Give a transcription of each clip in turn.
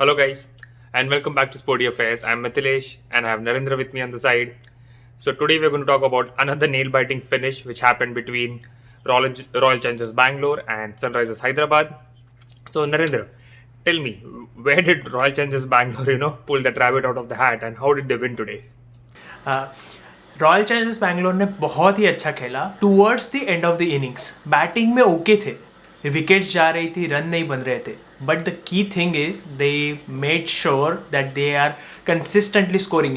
Hello, guys, and welcome back to Sporty Affairs. I'm Mithilesh, and I have Narendra with me on the side. So today we're going to talk about another nail-biting finish which happened between Royal Challengers Bangalore and Sunrisers Hyderabad. So Narendra, tell me, where did Royal Challengers Bangalore, pull that rabbit out of the hat, and how did they win today? Royal Challengers Bangalore ने बहुत ही अच्छा खेला towards the end of the innings. Batting में okay थे, wickets जा रही थी, रन नहीं बन रहे थे, but the key thing is they made sure that they are consistently scoring.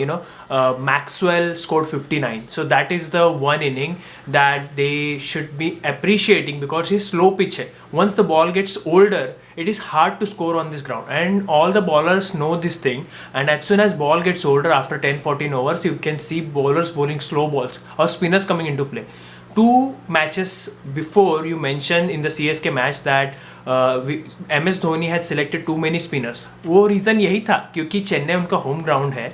Maxwell scored 59, so that is the one inning that they should be appreciating because he's slow pitch hai. Once the ball gets older, it is hard to score on this ground, and all the bowlers know this thing. And as soon as ball gets older, after 10-14 overs, you can see bowlers bowling slow balls or spinners coming into play. Two matches before, you mentioned in the CSK match that MS Dhoni had selected too many spinners. वो reason यही था क्योंकि चेन्नई उनका home ground है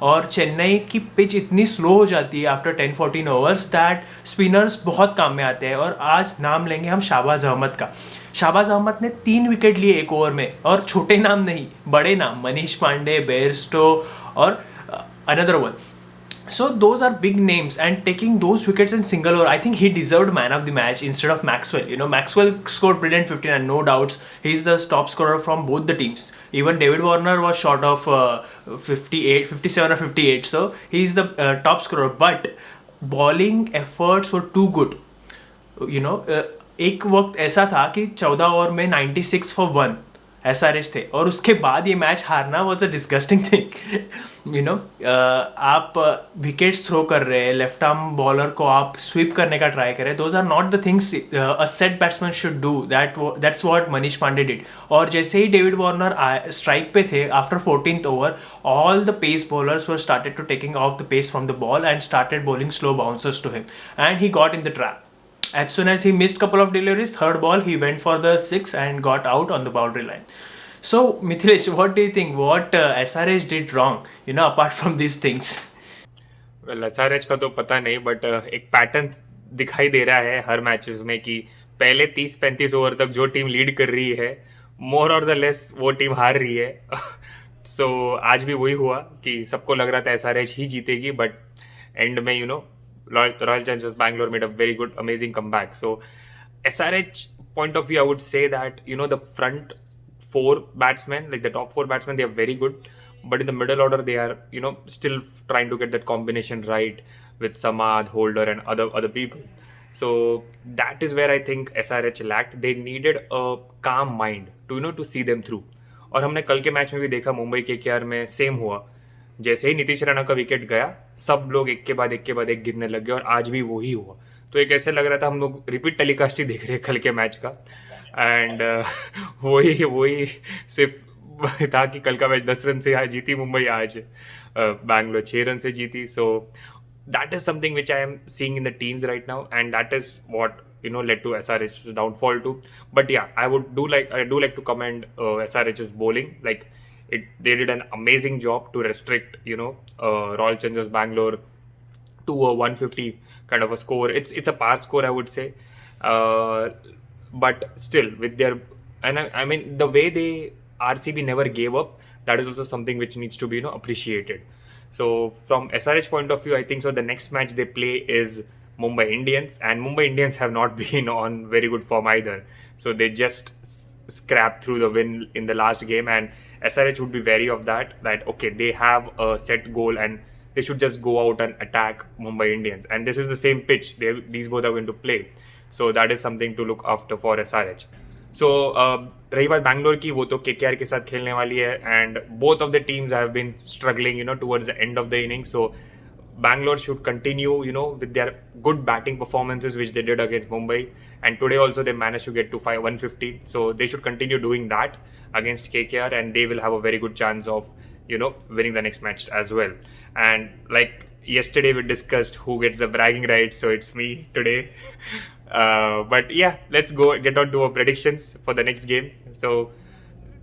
और चेन्नई की pitch इतनी slow हो जाती है आफ्टर 10-14 ओवर्स दैट स्पिनर्स बहुत काम में आते हैं. और आज नाम लेंगे हम शाहबाज अहमद का. शाहबाज अहमद ने 3 विकेट लिए एक ओवर में, और छोटे नाम नहीं, बड़े नाम, मनीष पांडे, बेयरस्टो और another one. So those are big names, and taking those wickets in single over, I think he deserved man of the match instead of Maxwell. Maxwell scored brilliant 59, no doubts. He's the top scorer from both the teams. Even David Warner was short of 58, 57 or 58. So he's the top scorer. But bowling efforts were too good. एक वक्त ऐसा था कि 14 over में 96 for 1 SRH थे, और उसके बाद ये मैच हारना वॉज अ डिस्गस्टिंग थिंग. आप विकेट्स थ्रो कर रहे हैं, लेफ्ट आर्म बॉलर को आप स्वीप करने का ट्राई करें. Those are not the things a set batsman should do. That's what Manish Pandey did. और जैसे ही डेविड वार्नर स्ट्राइक पे थे after 14th over, all the pace bowlers were started to taking off the pace from the ball and started bowling slow bouncers to him, and he got in the trap. As soon as he missed couple of deliveries, third ball he went for the 6 and got out on the boundary line. So Mithilesh, what do you think? What SRH did wrong? Apart from these things. Well, SRH का तो पता नहीं, but एक pattern दिखाई दे रहा है हर matches में कि पहले 30-35 ओवर तक जो टीम लीड कर रही है, मोर और द लेस वो टीम हार रही है. सो आज भी वही हुआ कि सबको लग रहा था SRH ही जीतेगी, बट एंड में Royal Challengers Bangalore made a very good, amazing comeback. So, SRH point of view, I would say that the front 4 batsmen, like the top 4 batsmen, they are very good, but in the middle order, they are still trying to get that combination right with Samad, Holder, and other people. So that is where I think SRH lacked. They needed a calm mind to see them through. और हमने कल के match में भी देखा, Mumbai KKR में same हुआ. जैसे ही नीतीश राणा का विकेट गया, सब लोग एक के बाद एक गिरने लग गए, और आज भी वही हुआ. तो एक ऐसे लग रहा था हम लोग रिपीट टेलीकास्ट ही देख रहे हैं कल के मैच का. एंड वही सिर्फ था कि कल का मैच 10 रन से जीती मुंबई, आज बैंगलोर 6 रन से जीती. So that is something which I am seeing in the teams right now, and that is what led to SRH's downfall too. But yeah, I do like to commend SRH's bowling. Like, they did an amazing job to restrict Royal Challengers Bangalore to a 150 kind of a score. It's a par score, I would say, but still with their, and I mean the way they RCB never gave up, that is also something which needs to be appreciated. So from SRH point of view, I think so the next match they play is Mumbai Indians, and Mumbai Indians have not been on very good form either. So they just scrapped through the win in the last game, and SRH would be wary of that okay, they have a set goal and they should just go out and attack Mumbai Indians, and this is the same pitch these both are going to play. So that is something to look after for SRH. So रही बात बैंगलोर की, वो तो KKR के साथ खेलने वाली है, and both of the teams have been struggling towards the end of the inning. So Bangalore should continue, with their good batting performances which they did against Mumbai, and today also they managed to get to 150. So they should continue doing that against KKR, and they will have a very good chance of winning the next match as well. And like yesterday we discussed who gets the bragging rights, so it's me today. But yeah, let's get on to our predictions for the next game. So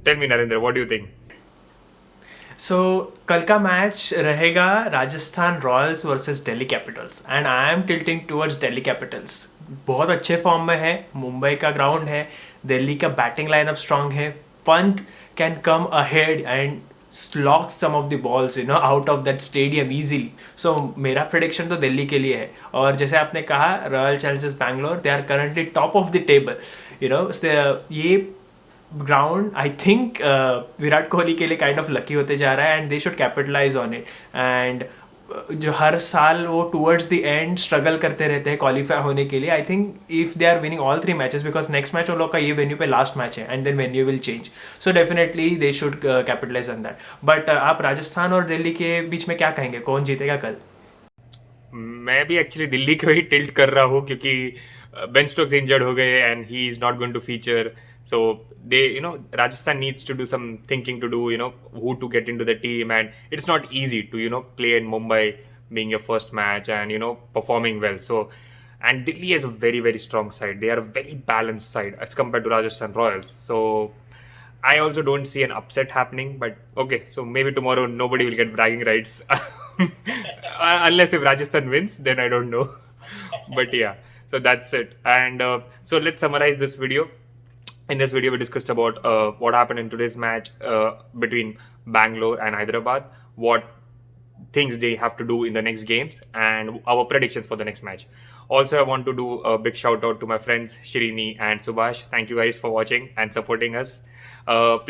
tell me, Narendra, what do you think? सो कल का match रहेगा Rajasthan Royals versus Delhi Capitals, and I am tilting towards Delhi Capitals. बहुत अच्छे form में है, मुंबई का ground है, दिल्ली का बैटिंग लाइनअप स्ट्रांग है, Pant can come ahead and slog some of the balls out of that stadium easily. So मेरा prediction तो दिल्ली के लिए है. और जैसे आपने कहा Royal Challengers Bangalore, they are currently top of the table. ये ground I think Virat Kohli के लिए काइंड ऑफ लकी होते जा रहा है, and they should capitalise on it. And जो हर साल वो टूवर्ड्स द एंड स्ट्रगल करते रहते हैं क्वालिफाई होने के लिए. I think if they are winning all 3 matches, because next match उन लोग का ये वेन्यू पे लास्ट मैच है, and then venue will change. So definitely they should capitalise on that. But आप राजस्थान और दिल्ली के बीच में क्या कहेंगे, कौन जीतेगा कल? मैं भी एक्चुअली दिल्ली को ही टिल्ट कर रहा हूँ, क्योंकि बेन स्टोक्स इंजर्ड हो गए and he is not going to feature. So they, Rajasthan needs to do some thinking to do, who to get into the team, and it's not easy to, play in Mumbai, being your first match and, performing well. So, and Delhi is a very, very strong side. They are a very balanced side as compared to Rajasthan Royals. So, I also don't see an upset happening, but okay, so maybe tomorrow nobody will get bragging rights. Unless if Rajasthan wins, then I don't know. But yeah, so that's it. And so let's summarize this video. In this video, we discussed about what happened in today's match between Bangalore and Hyderabad, what things they have to do in the next games, and our predictions for the next match. Also, I want to do a big shout out to my friends Shrini and Subhash. Thank you guys for watching and supporting us.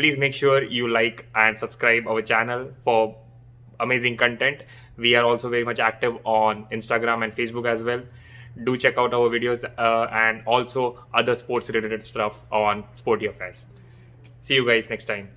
Please make sure you like and subscribe our channel for amazing content. We are also very much active on Instagram and Facebook as well. Do check out our videos and also other sports related stuff on Sporty Affairs. See you guys next time.